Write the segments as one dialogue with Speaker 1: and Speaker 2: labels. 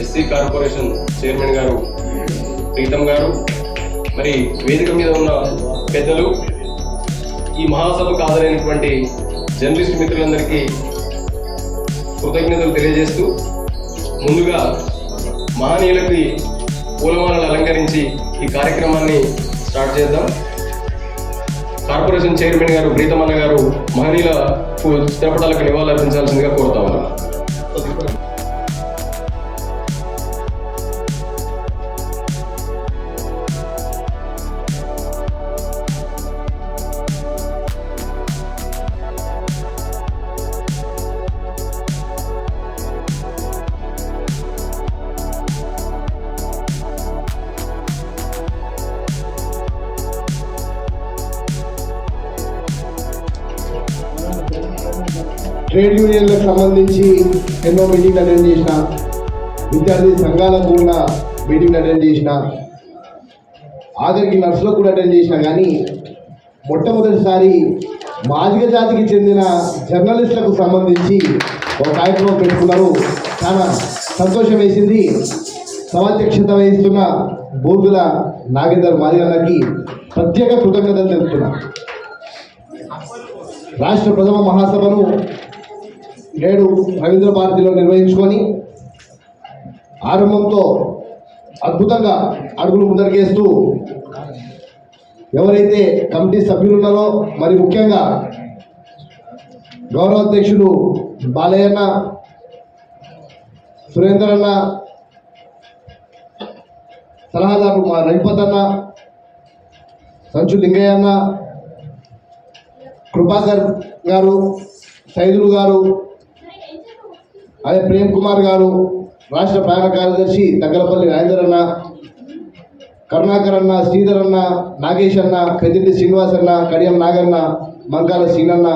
Speaker 1: SC corporation chairman గారు ప్రీతం గారు, మరి వేదిక మీద ఉన్న పెద్దలు, ఈ మహాసభకు హాజరైనటువంటి జర్నలిస్ట్ మిత్రులందరికీ కృతజ్ఞతలు తెలియజేస్తూ, ముందుగా మహనీయులకి పూలమాలలు అలంకరించి ఈ కార్యక్రమాన్ని స్టార్ట్ చేద్దాం. కార్పొరేషన్ చైర్మన్ గారు ప్రీతం అన్న గారు మహనీయులకు చిత్రపటాలకు నివాళులర్పించాల్సిందిగా కోరుతా ఉన్నాం.
Speaker 2: ట్రేడ్ యూనియన్లకు సంబంధించి ఎన్నో మీటింగ్లు అటెండ్ చేసిన, విద్యార్థి సంఘాలకు కూడా మీటింగ్లు అటెండ్ చేసిన, ఆఖరికి నర్సులకు కూడా అటెండ్ చేసిన. కానీ మొట్టమొదటిసారి మాదిగ జాతికి చెందిన జర్నలిస్టులకు సంబంధించి ఒక కార్యక్రమం పెట్టుకున్నారు. చాలా సంతోషం వేసింది. సమాధ్యక్షత వహిస్తున్న బోర్గుల నాగేందర్ మాదిగన్నకి ప్రత్యేక కృతజ్ఞతలు తెలుపుతున్నా. రాష్ట్ర ప్రథమ మహాసభను నేడు రవీంద్ర భారతిలో నిర్వహించుకొని ఆరంభంతో అద్భుతంగా అడుగులు ముందరికేస్తూ ఎవరైతే కమిటీ సభ్యులు ఉన్నారో, మరి ముఖ్యంగా గౌరవ అధ్యక్షులు బాలయ్యన్న, సురేందర్ అన్న, సలహాదారు మా రవిపత్ అన్న, సంచు లింగయ్య అన్న, కృపాకర్ గారు, సైదులు గారు, అదే ప్రేమ్ కుమార్ గారు, రాష్ట్ర ప్రధాన కార్యదర్శి దగ్గరపల్లి రాజేందర్ అన్న, కరుణాకర్ అన్న, శ్రీధర్ అన్న, నాగేష్ అన్న, పెద్దిరెడ్డి శ్రీనివాస్ అన్న, కడియం నాగన్న, మంకాల సీనన్న,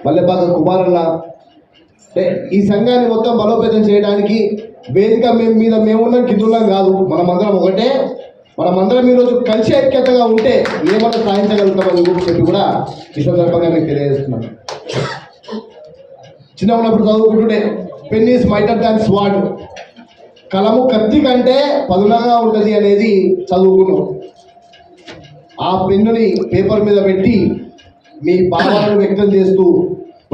Speaker 2: మల్లెపాక కుమార్ అన్న, ఈ సంఘాన్ని మొత్తం బలోపేతం చేయడానికి వేదిక మీద మేమున్నాం, కిందున్నాం కాదు, మనమందరం ఒకటే. మనమందరం ఈరోజు కలిసి ఐక్యతగా ఉంటే ఏమన్నా సాధించగలుగుతామని చెప్పి కూడా ఈ సందర్భంగా మీకు తెలియజేస్తున్నాను. చిన్న ఉన్నప్పుడు చదువుకుంటుండే పెన్ ఈజ్ మైటర్ దాన్ స్వాడ్, కలము కత్తి కంటే పదునగా ఉంటుంది అనేది చదువుకున్నాం. ఆ పెన్నుని పేపర్ మీద పెట్టి మీ భావాలను వ్యక్తం చేస్తూ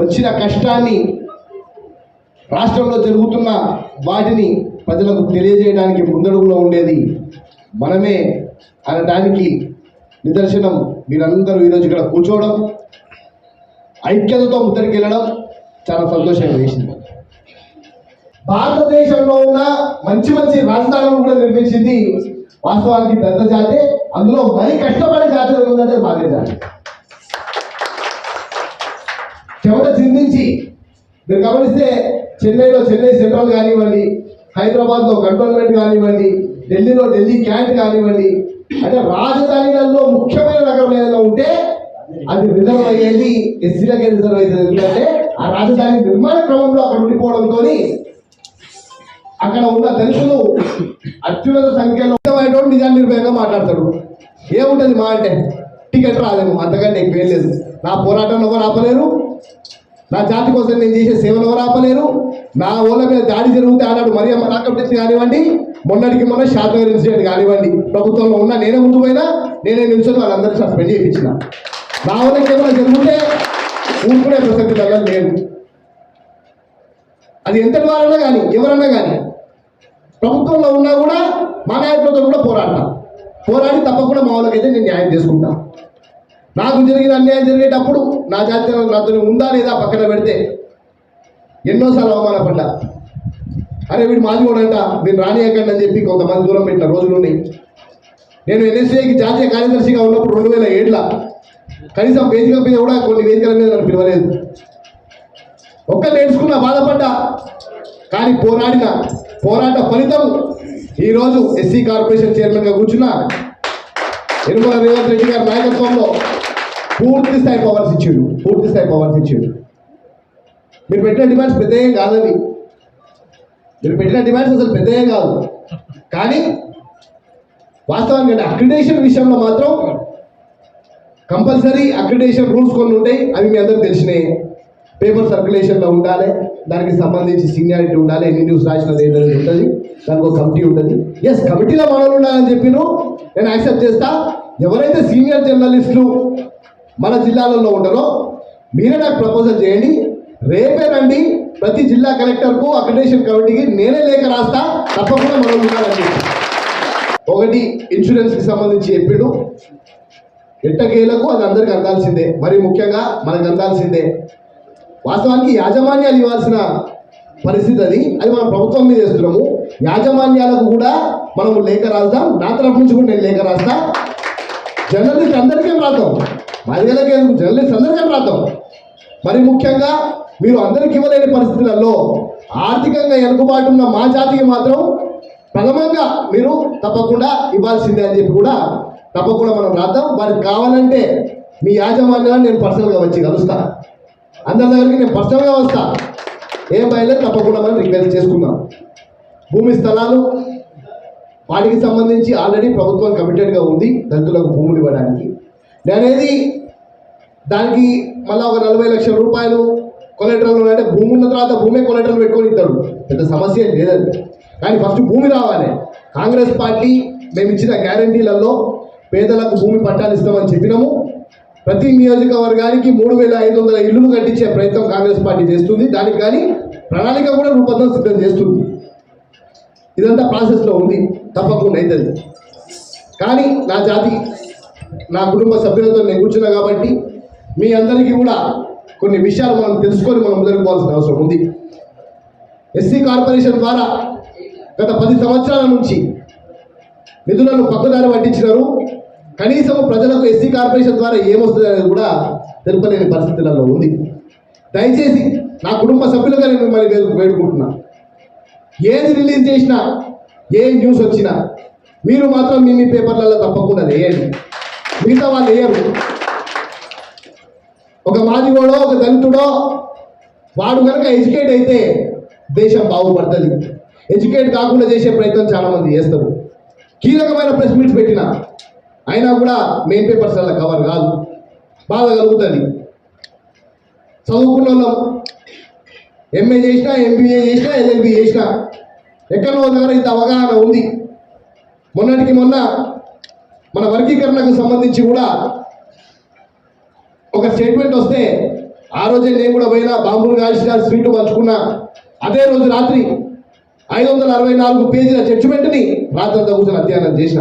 Speaker 2: వచ్చిన కష్టాన్ని, రాష్ట్రంలో జరుగుతున్న వాటిని ప్రజలకు తెలియజేయడానికి ముందడుగులో ఉండేది మనమే అనడానికి నిదర్శనం మీరందరూ ఈరోజు ఇక్కడ కూర్చోవడం, ఐక్యతతో ముందరికి వెళ్ళడం చాలా సంతోషంగా వేసింది. భారతదేశంలో ఉన్న మంచి మంచి రాజధానులను కూడా నిర్మించింది వాస్తవానికి పెద్ద జాతి. అందులో మరీ కష్టపడే జాతి ఉందంటే మాదే జాతి. చెమట చిందించి మీరు గమనిస్తే చెన్నైలో చెన్నై సెంట్రల్ కానివ్వండి, హైదరాబాద్లో కంటోన్మెంట్ కానివ్వండి, ఢిల్లీలో ఢిల్లీ క్యాంట్ కానివ్వండి, అంటే రాజధానిలలో ముఖ్యమైన నగరం ఏదైనా ఉంటే అది రిజర్వ్ అయ్యేది ఎస్సీలకే రిజర్వ్ అవుతుంది. ఎందుకంటే ఆ రాజధాని నిర్మాణ క్రమంలో అక్కడ ఉండిపోవడంతో అక్కడ ఉన్న దళితులు అత్యున్నత సంఖ్యలో నిజాన్ని నిర్భయంగా మాట్లాడతాడు. ఏముంటుంది మా అంటే టికెట్ రాలేము, అంతకంటే ఎక్కువ లేదు. నా పోరాటం ఎవరు ఆపలేరు, నా జాతి కోసం నేను చేసే సేవలు ఎవరు ఆపలేరు. నా ఓళ్ళ మీద దాడి జరిగితే ఆనాడు మరియమ్మ రాకప్పించి కానివ్వండి, మొన్నటికి మొన్న శాతం ఇన్సిడెంట్ కానివ్వండి, ప్రభుత్వంలో ఉన్న నేనే ముందు పోయినా, నేనే నిల్చొని వాళ్ళందరికీ సస్పెండ్ చేయించిన. నా వాళ్ళకి ఏమైనా జరుగుతే ఊరుకునే ప్రసక్తి వల్ల లేదు. అది ఎంతటి వారన్నా కానీ ఎవరన్నా కానీ ప్రభుత్వంలో ఉన్నా కూడా మా నాయకులతో కూడా పోరాడి తప్పకుండా మా వాళ్ళకైతే నేను న్యాయం చేసుకుంటా. నాకు జరిగిన అన్యాయం జరిగేటప్పుడు నా జాతీయ నాతో ఉందా లేదా పక్కన పెడితే ఎన్నోసార్లు అవమానపడ్డా. అరే వీడు మాది కూడా అంట, నేను రానియకండి అని చెప్పి కొంతమంది దూరం పెట్టిన రోజులు ఉన్నాయి. నేను ఎన్ఎస్ఏకి జాతీయ కార్యదర్శిగా ఉన్నప్పుడు 2007లో కనీసం వేదికల మీద కూడా కొన్ని వేదికల మీద నన్ను పిలవలేదు. ఒక్కరు నేర్చుకున్నా, బాధపడ్డా. కానీ పోరాట ఫలితం ఈరోజు ఎస్సీ కార్పొరేషన్ చైర్మన్గా కూర్చున్న యనమల రేవంత్ రెడ్డి గారి నాయకత్వంలో పూర్తి స్థాయి పవర్స్ ఇచ్చాడు. మీరు పెట్టిన డిమాండ్స్ పెద్దగా కాదవి, అసలు పెద్దగా కాదు. కానీ వాస్తవానికి అక్రిడేషన్ విషయంలో మాత్రం కంపల్సరీ అక్రిడేషన్ రూల్స్ కొన్ని ఉంటాయి, అవి మీ అందరికి తెలిసినాయి. పేపర్ సర్క్యులేషన్లో ఉండాలి, దానికి సంబంధించి సీనియారిటీ ఉండాలి, ఎన్ని న్యూస్ రాసినది ఏంటనేది ఉంటుంది, దానికి ఒక కమిటీ ఉంటుంది. ఎస్, కమిటీలో మనలు ఉండాలని చెప్పిను, నేను యాక్సెప్ట్ చేస్తా. ఎవరైతే సీనియర్ జర్నలిస్టులు మన జిల్లాలలో ఉంటారో మీరే నాకు ప్రపోజల్ చేయండి. రేపే రండి, ప్రతి జిల్లా కలెక్టర్కు అక్రిడిటేషన్ కమిటీకి నేనే లేఖ రాస్తా, తప్పకుండా మనం ఉండాలని. ఒకటి ఇన్సూరెన్స్కి సంబంధించి చెప్పిండు, ఎట్టకేలకు అది అందరికి అందాల్సిందే, మరి ముఖ్యంగా మనకు అందాల్సిందే. వాస్తవానికి యాజమాన్యాలు ఇవ్వాల్సిన పరిస్థితి అది మనం ప్రభుత్వం మీద వేస్తున్నాము. యాజమాన్యాలకు కూడా మనము లేఖ రాద్దాం, నా తరఫు నుంచి కూడా నేను లేఖ రాస్తా. జర్నలిస్ట్ అందరికీ రాద్దాం, మహిళలకే జర్నలిస్ట్ అందరికీ రాద్దాం. మరి ముఖ్యంగా మీరు అందరికి ఇవ్వలేని పరిస్థితులలో ఆర్థికంగా వెనుకబాటు ఉన్న మా జాతికి మాత్రం ప్రథమంగా మీరు తప్పకుండా ఇవ్వాల్సిందే అని చెప్పి కూడా తప్పకుండా మనం రాద్దాం. వారికి కావాలంటే మీ యాజమాన్యాన్ని నేను పర్సనల్గా వచ్చి కలుస్తా, అందరి దగ్గరికి నేను పర్సనల్గా వస్తా. ఏం బయలుదేరి తప్పకుండా మనం రిక్వెస్ట్ చేసుకుందాం. భూమి స్థలాలు వాటికి సంబంధించి ఆల్రెడీ ప్రభుత్వం కమిటెడ్గా ఉంది దళితులకు భూములు ఇవ్వడానికి. నేనేది దానికి మళ్ళీ ఒక 40 లక్షల రూపాయలు కొలెటరల్ అంటే భూమి ఉన్న తర్వాత భూమే కొలెటరల్ పెట్టుకొని ఇస్తాడు, పెద్ద సమస్య లేదండి. కానీ ఫస్ట్ భూమి రావాలి. కాంగ్రెస్ పార్టీ మేము ఇచ్చిన గ్యారంటీలలో పేదలకు భూమి పట్టాలు ఇస్తామని చెప్పినాము. ప్రతి నియోజకవర్గానికి 3,500 ఇళ్లను కట్టించే ప్రయత్నం కాంగ్రెస్ పార్టీ చేస్తుంది. దానికి కానీ ప్రణాళిక కూడా రూపొందం సిద్ధం చేస్తుంది. ఇదంతా ప్రాసెస్లో ఉంది, తప్పకుండా అవుతుంది. కానీ నా జాతి, నా కుటుంబ సభ్యులతో నేను కూర్చున్నా కాబట్టి మీ అందరికీ కూడా కొన్ని విషయాలు మనం తెలుసుకొని మనం మొదలుకోవాల్సిన అవసరం ఉంది. ఎస్సీ కార్పొరేషన్ ద్వారా గత 10 సంవత్సరాల నుంచి నిధులను పక్కదారి పట్టించినారు. కనీసం ప్రజలకు ఎస్సీ కార్పొరేషన్ ద్వారా ఏమొస్తుంది అనేది కూడా తెలుపలేని పరిస్థితులలో ఉంది. దయచేసి నా కుటుంబ సభ్యులుగా నేను మిమ్మల్ని వేడుకుంటున్నా, ఏది రిలీజ్ చేసినా, ఏ న్యూస్ వచ్చినా మీరు మాత్రం మీ పేపర్లలో తప్పకుండా వేయండి. మిగతా వాళ్ళు వేయరు. ఒక మాదిగోడో ఒక దళితుడో వాడు కనుక ఎడ్యుకేట్ అయితే దేశం బాగుపడుతుంది. ఎడ్యుకేట్ కాకుండా చేసే ప్రయత్నం చాలామంది చేస్తారు. కీలకమైన ప్రెస్ మీట్స్ పెట్టినా అయినా కూడా మెయిన్ పేపర్స్ అలా కవర్ కాదు, బాధ కలుగుతుంది. చదువుకున్న వాళ్ళం ఎంఏ చేసినా, ఎంబీఏ చేసినా, ఎల్ఎల్బి చేసినా ఎక్కడో దగ్గర ఇంత అవగాహన ఉంది. మొన్నటికి మొన్న మన వర్గీకరణకు సంబంధించి కూడా ఒక స్టేట్మెంట్ వస్తే ఆ రోజే నేను కూడా పోయినా, బాంబులు కాల్చిన, స్వీట్ పంచుకున్నా. అదే రోజు రాత్రి 564 పేజీల జడ్జిమెంట్ని రాత్రంతా కూర్చొని అధ్యయనం చేసిన.